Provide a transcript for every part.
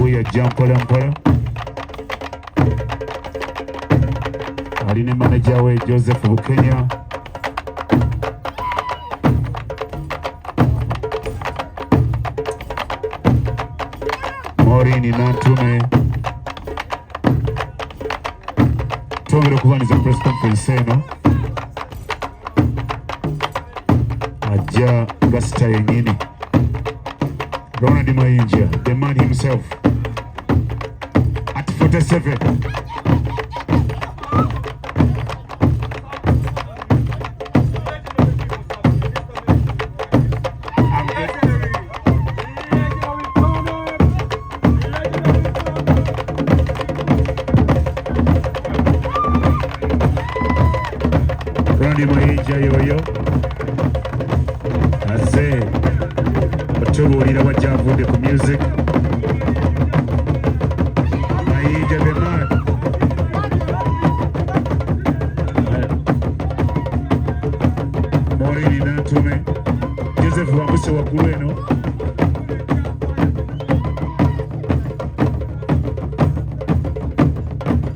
We are jumping aline manager we Joseph Bukenya Morini Nantume twongera okubaniza press conference eno ajja gasita yenyini Ronald Mayinja, the man himself, at 47. Ronald Mayinja yoyo, ase otubuulira wajja avudde ku music. Mayinja the man. Morini Nantume, Joseph wambuse waggulu eno.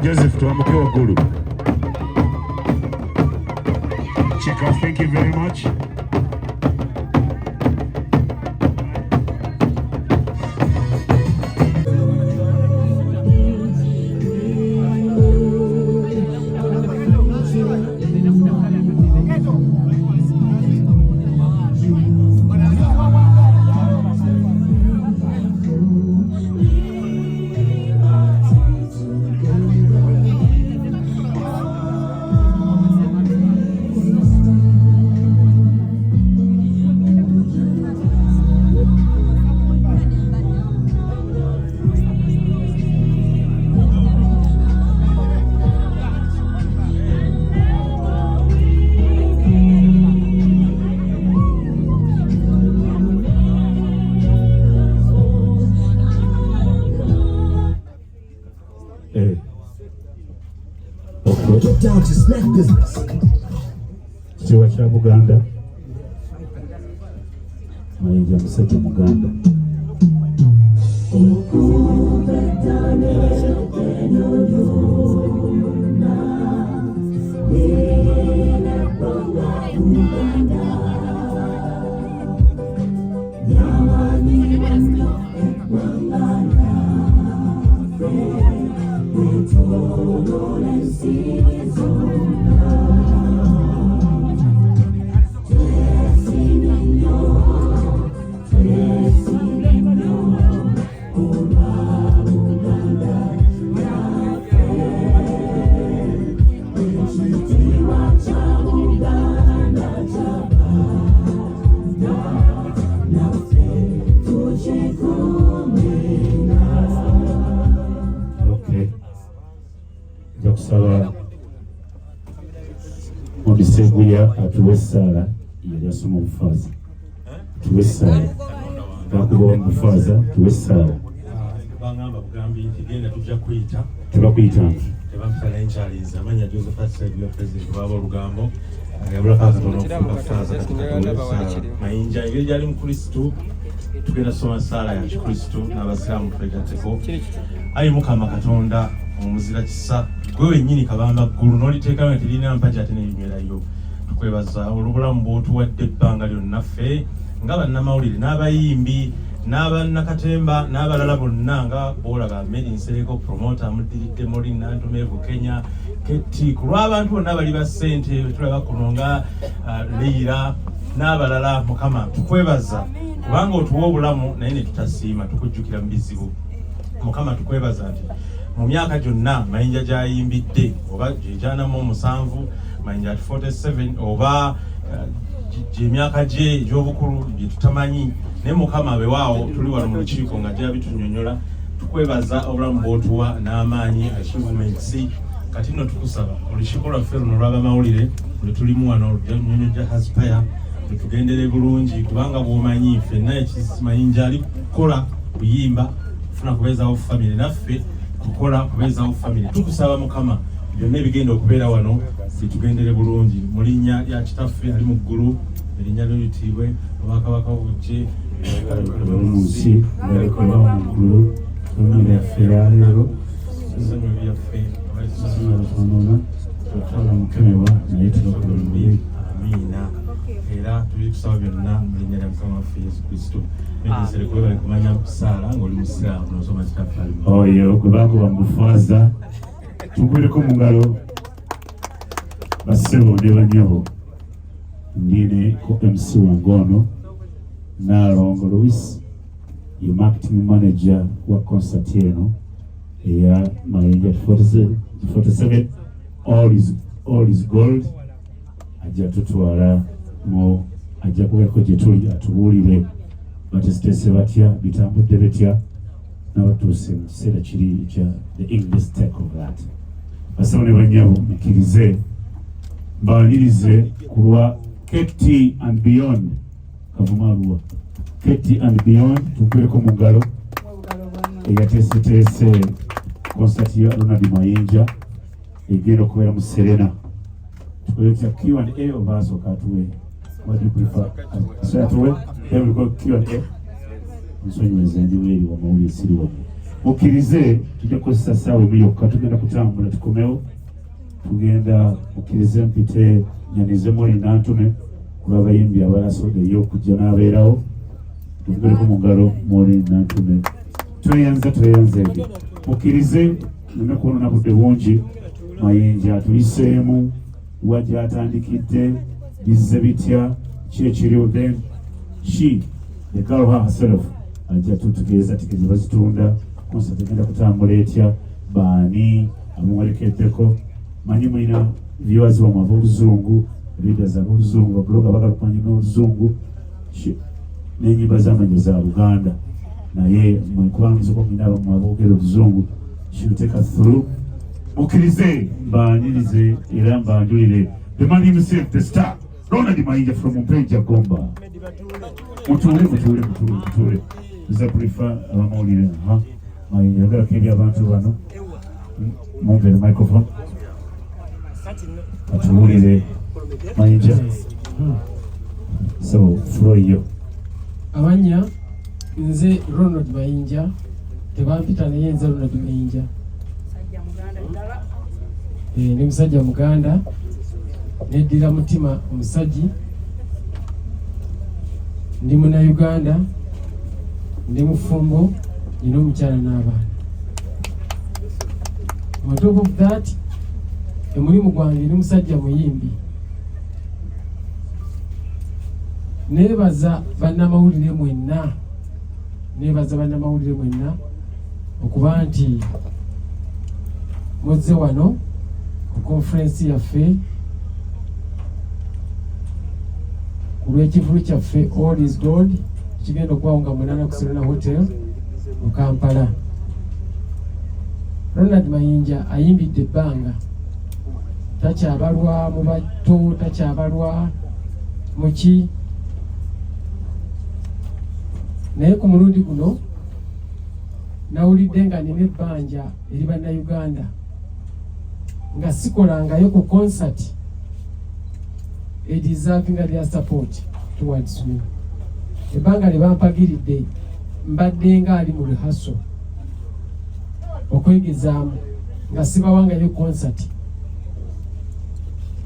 Joseph tuwambuke waggulu. Chika, thank you very much. Get down to snack business. Kiwa kya Buganda. Mayinja musajja Muganda. Jakusaba Obiseguya atuwe sala yali asoma obufaza. Tuwe sala. Bakuba obufaza tuwe sala. Bangamba kugambi nti genda tujja kuyita. Tubakuyita. Tebamufala enkyaliza. Amanya Joseph Asseguya president wabo Lugambo. Agabula katono okufaza katika Mayinja engeri gyali mukristu. Tugenda soma sala ya Kikristu n'abasiraamu twegatteko. Ayi Mukama Katonda omuzira kisa gwe wennyini kabamba ggulu n'oliteekayo nti lirina mpagi ate n'ebimerayo. Tukwebaza olw'obulamu bw'otuwadde ebbanga lyonna ffe nga bannamawulire n'abayimbi n'abannakatemba n'abalala bonna nga boolaga Mary Nsereko promota Mudiridde Morini Nantume Bukenya Ketti ku lw'abantu bonna bali ba ssente tulaba kuno nga Leira n'abalala. Mukama tukwebaza kubanga otuwa obulamu naye ne tutasiima tukujjukira mu bizibu. Mukama tukwebaza nti mu myaka gyonna Mayinja gy'ayimbidde oba gy'ejaanamu 7 Mayinja 47 oba gy'emyaka gye egy'obukulu gye tutamanyi naye Mukama abewaawo tuli wano mu lukiiko nga gy'abitunyonyola. Tukwebaza obulamu bw'otuwa n'amaanyi achievements. Kati nno tukusaba olukiiko lwaffe luno olw'abamawulire lwe tulimu wano olunyonyo gya Hasipaya tugendere bulungi kubanga bw'omanyi ffenna Mayinja ali kukola kuyimba kufuna kubeezaawo family naffe kukola kubeezaawo family. Tukusaba Mukama byonna ebigenda okubeera wano situgendere bulungi mu linnya lya kitaffe ali mu ggulu erinnya lyo litiibwe obwakabaka bujje munsi ngalekola muggulu tonera yaffe yaleero essanyu byaffe abatonona tokola mukemebwa naye tulokola olubi amiina era tuli kusaba byonna mu linnya lya mukama waffe yesu kristo negesere kuba bali kumanya kusaala ng'oli musiraamu nosoma kitaffe alimu oyo gwe bakuba mufaaza tukwireko mu ngalo bassebo ne banyabo ndine ko MC wangono Nalongo Louis ye marketing manager wa concert eno eya Mayinja 47 all is gold ajja tutwala mu ajja kuweko gye tuli atubuulire batesitese batya bitambudde betya n'abatuuse mu kiseera kiri ekya the English take of that basabo ne banyabo mukkirize mbawanirize ku lwa KT and Beyond Kavumaluwa KT and Beyond tukweko mu ngalo eyateeseteese concert ya Ronald Mayinja egenda okubeera mu Serena tukwekya Q&A oba asooka atuwe what do you prefer so atuwe here we go Q&A nsonyiweze ndiweeri wamawulire siri wamu mukkirize tujja kukozesa ssaawa emu yokka tugenda kutambula tukomewo tugenda mukkirize mpite nyanize muli nantume kuba abayimbi abalasodeyo okujja n'abeerawo tuvugereko mu ngalo muli nantume tweyanza ebyo mukkirize neme kuonona budde bungi Mayinja atuyiseemu wa gy'atandikidde bizze bitya ki ekiriwo then she the girl herself ajja tutegeeza tiketi bazitunda concert egenda kutambula etya baani amuwerekeddeko manyi mulina viewers bamwe ab'oluzungu readers ab'oluzungu abloga bagalumanyi n'oluzungu n'enyimba z'amanyi za Luganda naye mwekubanziko mulina abamwe aboogera oluzungu she will take us through mukkirize mbaanirize era mbanjulire the man himself the star Ronald Mayinja from Mpejja Gomba mutuule tuza prefer abamawulire Mayinja yagalako eri abantu bano mumve the microphone atuwulire Mayinja so flow yo abanya nze Ronald Mayinja tebampita naye nze Ronald Mayinja ni musajja muganda neddira mutima omusajji ndi muna Uganda ndi mufumbo nina omukyala n'abaana on top of that emulimu gwange ni musajja muyimbi nebaza bannamawulire mwenna okuba nti muzze wano ku conference yaffe ku lw'ekivulu kyaffe all is gold kigenda okuwawunga munana ku Serena Hotel mu Kampala. Ronald Mayinja ayimbidde ebbanga takyabalwa mu bato takyabalwa muki naye ku mulundi guno nawulidde nga nina ebbanja eri bannayuganda nga sikolangayo ku concert deservinga their support towards me. Ebbanga lye bampagiridde mbadde nga ali mu rehearsal okwegezaamu nga sibawangayo concert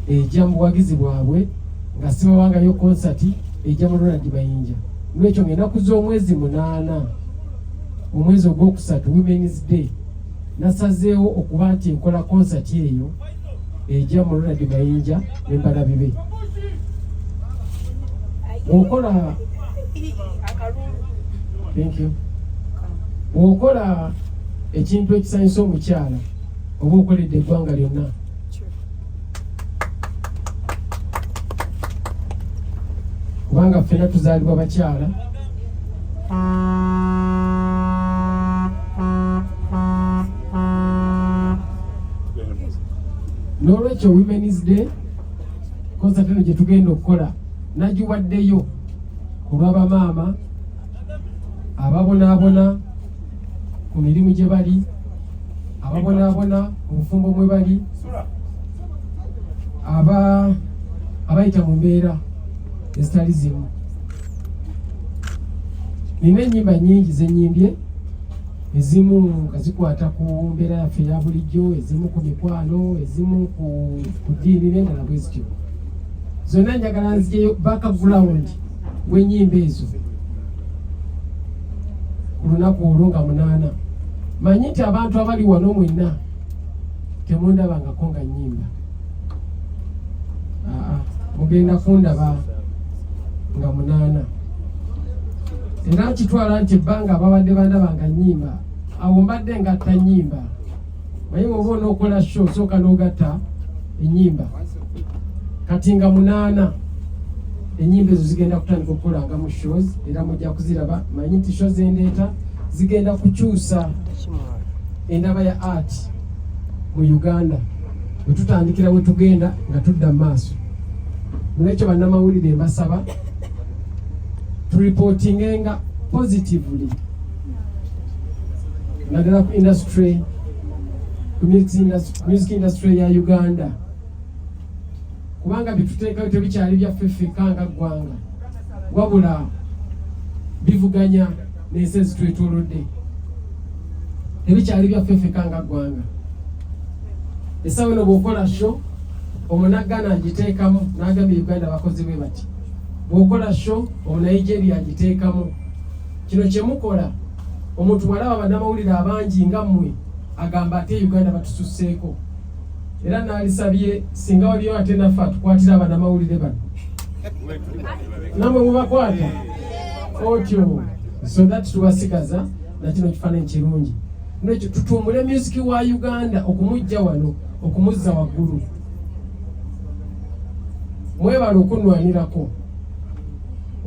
ejja mu buwagizi bwabwe nga sibawangayo concert ejja mu Ronald Mayinja. Lwekyo ng'ennaku z'omwezi 8 omwezi ogwokusatu Women's Day nasazeewo okuba nti nkola concert eyo ejja mu Ronald Mayinja n'embalabi be. Okola thank you. Okola ekintu ekisanyusa omukyala oba okoledde eggwanga lyonna. Kubanga ffena tuzaalibwa bakyala n'olwekyo Women's Day concert eno gye tugenda okukola nagiwaddeyo ku lw'abamaama ababonaabona ku mirimu gye bali, ababonaabona mu bufumbo mwe bali, abayita mu mbeera ezitali zimu. Nina ennyimba nnyingi ze nnyimbye, ezimu nga zikwata ku mbeera yaffe eya bulijjo, ezimu ku mikwano, ezimu ku ddiini n'endala bwe zityo. Zonna njagala nzijeyo background w'ennyimba ezo ku lunaku olwo nga 8. Manyi nti abantu abali wano mwenna temundabangako nga nnyimba. Mugenda kundaba nga 8. Era nkitwala nti ebbanga ababadde bandaba nga nnyimba, awo mbadde ngatta nnyimba. Manyi bw'oba onookola show sooka n'ogatta ennyimba. Kati nga 8 ennyimba ezo zigenda kutandika okukolanga mu shows, era mujja kuziraba. Manyi nti shows endeeta zigenda kukyusa endaba ya art mu Uganda, bwe tutandikira we tugenda nga tudda mu maaso. Mulekyo bannamawulire mbasaba tureportingenga positively naddala ku industry, ku music industry ya Uganda, kubanga bituteekayo tebikyali byaffe ffekka nga ggwanga, wabula bivuganya n'ensi ezitwetoolodde. Tebikyali byaffe ffekka nga ggwanga. Essaawa eno bw'okola show, Omunagana agiteekamu n'agamba Uganda bakozi bwe bati. Bw'okola show, Omunigeria agiteekamu. Kino kye mukola, omuntu bw'alaba bannamawulire abangi nga mmwe agamba ate Uganda batususseeko. Era n'alisabye singa waliyo ate naffe atukwatira bannamawulire bano. Namwe mubakwata otyo, so that tubasigaza na kino kifaananyi kirungi. Nekyo tutumbule music wa Uganda okumujja wano, okumuzza waggulu. Mwebale okunwanirako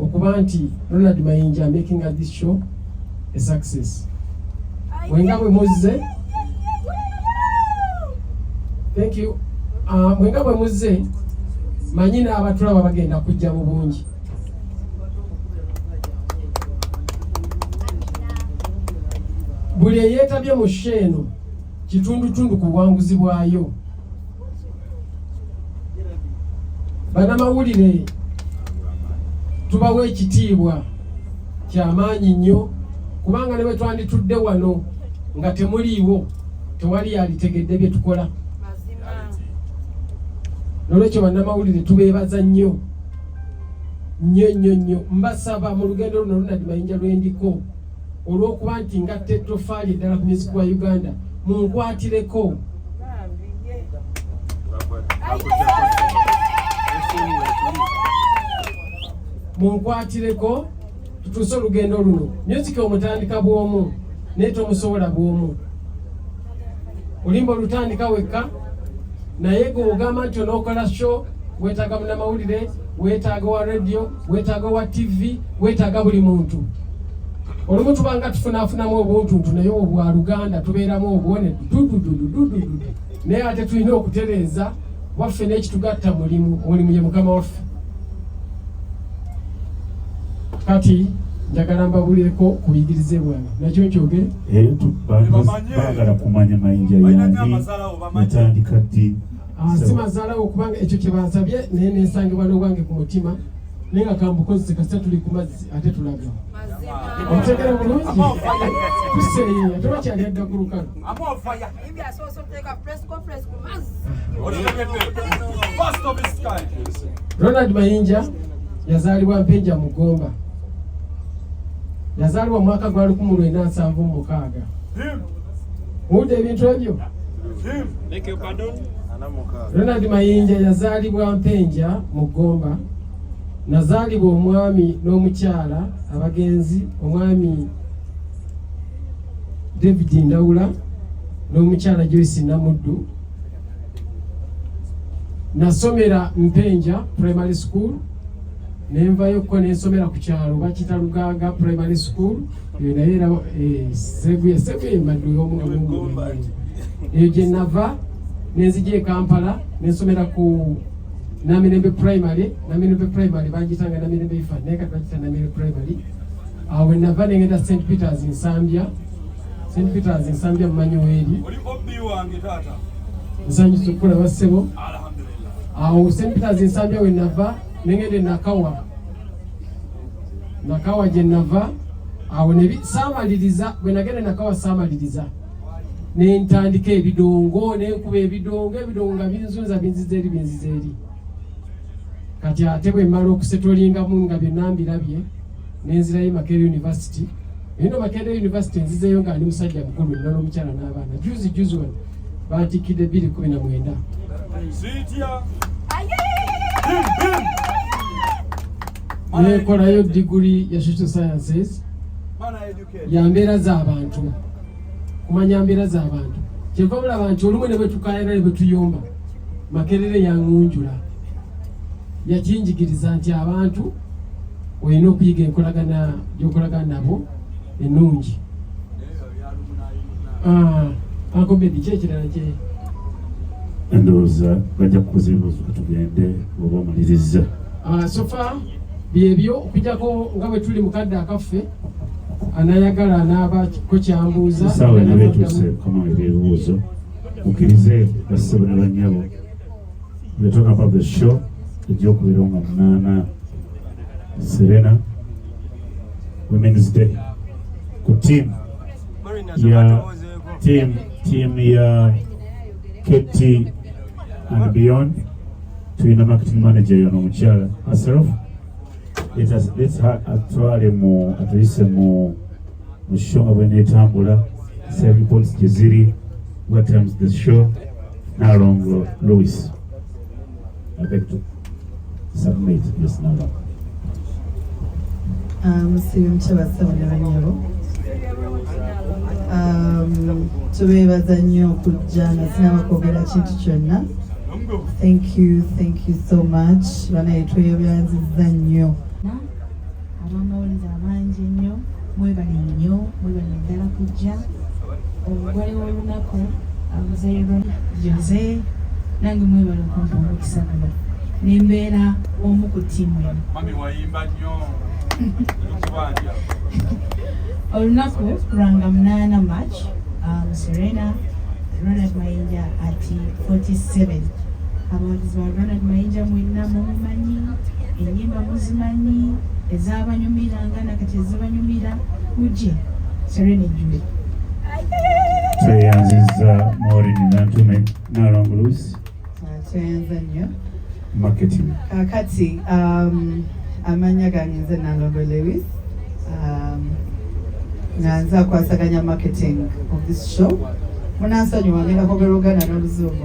okuba nti Ronald Mayinja making this show a success. Mwenga bwe muzze, thank you. Mwenga bwe muzze, manyi n'abatulaba bagenda kujja mu bungi. Buli eyeetabye mu sheeno kitundutundu ku buwanguzi bwayo. Bannamawulire tubawa ekitiibwa kyamaanyi nnyo, kubanga ne bwe twanditudde wano nga temuliiwo tewali yalitegedde bye tukola. Nolwekyo bannamawulire tubeebaza nnyo nnyo. Mbasaba mu lugendo luno Ronald Mayinja lwendiko, olw'okuba nti ngatta ettofaali eddala ku music wa Uganda, munkwatireko. Munkwatireko tutuuse olugendo luno. Music omutandika bw'omu naye tomusobola bw'omu. Olimba olutandika wekka, naye gweogamba nti onookola show, weetaaga munnamawulire, weetaaga wa radio, weetaaga wa TV, weetaaga buli muntu. Olumu tubanga tufunaafunamu obuntuntu naye obwa Luganda tubeeramu obwone dudududududu. Naye ate tulina okutereeza waffe n'ekitugatta mulimu ye Mukama waffe. Kati njagala mbabulireko kubiyigirize bwange. Nakyo nkyogere? Baagala kumanya Mayinja yange yatandika ddi. Si mazaalawo kubanga ekyo kye bansabye naye nensangibwa n'obwange ku mutima, naye nga kambukozese kasita tuli ku mazzi ate tulaga. Omutegera bulungi? Tuseeyeeya tebakyali adda ku lukano. Ronald Mayinja yazaalibwa Mpenja mu Gomba. Yazaalibwa mu mwaka gwa 1976. Muwulidde ebintu ebyo? Ronald Mayinja yazaalibwa Mpenja mu Gomba. Nazaalibwa omwami n'omukyala abagenzi, omwami David Ndawula n'omukyala Joyce Namuddu. Nasomera Mpenja Primary School, nenvayokko nensomera ku kyalo bakita Lugaga Primary School. Eyo naye era Seguye mbadde omu. Eyo gye nava nenzija e Kampala nensomera ku Namirembe Primary. Namirembe Primary bagitanga Namirembe Ifa, naye kati bagita Namirembe Primary. Awo nava nengenda St. Peters Nsambya. St. Peters Nsambya mumanyi weeri. Nsanyusa okulaba ssebo. awo St. Peters ensambya we nava nengende nakawa gye nava awo saamaliriza bwe nagenda nakawa saamaliriza ne ntandika ebidongo nenkuba ebidongo nga binzunza binziza eri kati ate bwe mmala okusetolingamu nga byonna mbirabye nenzirayo Makerere University. Eno Makerere University nzizeyo nga ndi musajja mukulu nnyo n'omukyala n'abaana juzi wano bantikidde 2019 nekolayo degree ya social sciences ya mbeera z'abantu, kumanya mbeera z'abantu. Kyeva mulaba nti olumu ne bwe tukaayana ne bwe tuyomba Makerere yangunjula yakinjigiriza nti abantu olina okuyiga enkolagana gy'okolagana nabo ennungi. Akombedi kyekirala kye ndowooza bajja kukoza ebibuuzo tugende oba omaliriza. Sofa byebyo okujjako nga bwe tuli mu kadde akaffe anayagala anaabako kyambuuza sawa nebetuuse kama ebibuuzo mukkirize bassebo ne bannyabo. We're talking about the show ejj'okubeera nga munaana Serena Women's Day ku team ya Katie and Beyond tulina marketing manager yono omukyala herself. Let's atwale atuyise mu show nga bweneetambula serving points gye ziri what times the show Nalongo Louis. I beg to submit this number. Musibimkyabasaba ne bannyabo tubeebaza nnyo okujja nga sinaba kwogera kintu kyonna. Thank you so much. Banaye twebyanzizza nnyo. Abamawulize abangi nnyo mwebale ddala kujja. Omugole w'olunaku Amuzeero Jose nange mwebale okumpa omukisa guno nembeera omu ku ttiimu eno. Mami wayimba nnyo. Olunaku lwanga 8 March Serena Ronald Mayinja at 47. Abawagizi ba Ronald Mayinja mwenna mumumanyi, ennyimba muzimanyi, ezabanyumiranga nakati ezibanyumira mujje Serena ejjule. Tweyanziza Maureen Nantume Nalongo Louis. Tweyanza nnyo. Marketing. Kakati amanya gange nze Nalongo Louis. Nganza akwasaganya marketing of this show. Munansonyiwa ngenda kwogera Oluganda n'Oluzungu.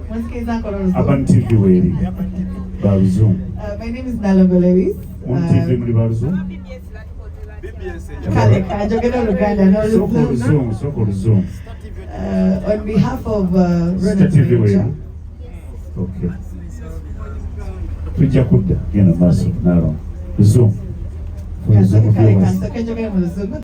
Musikiriza nkola Oluzungu. Aban TV weri baluzungu. My name is Nalongo Louis. TV muli baluzungu. Kale kajogera Oluganda n'Oluzungu. Soko Oluzungu. On behalf of Ronald TV weri. Mayinja. Okay. Tujja kudda genda maaso Nalongo. Luzungu. Kale kansooke njogere mu Luzungu.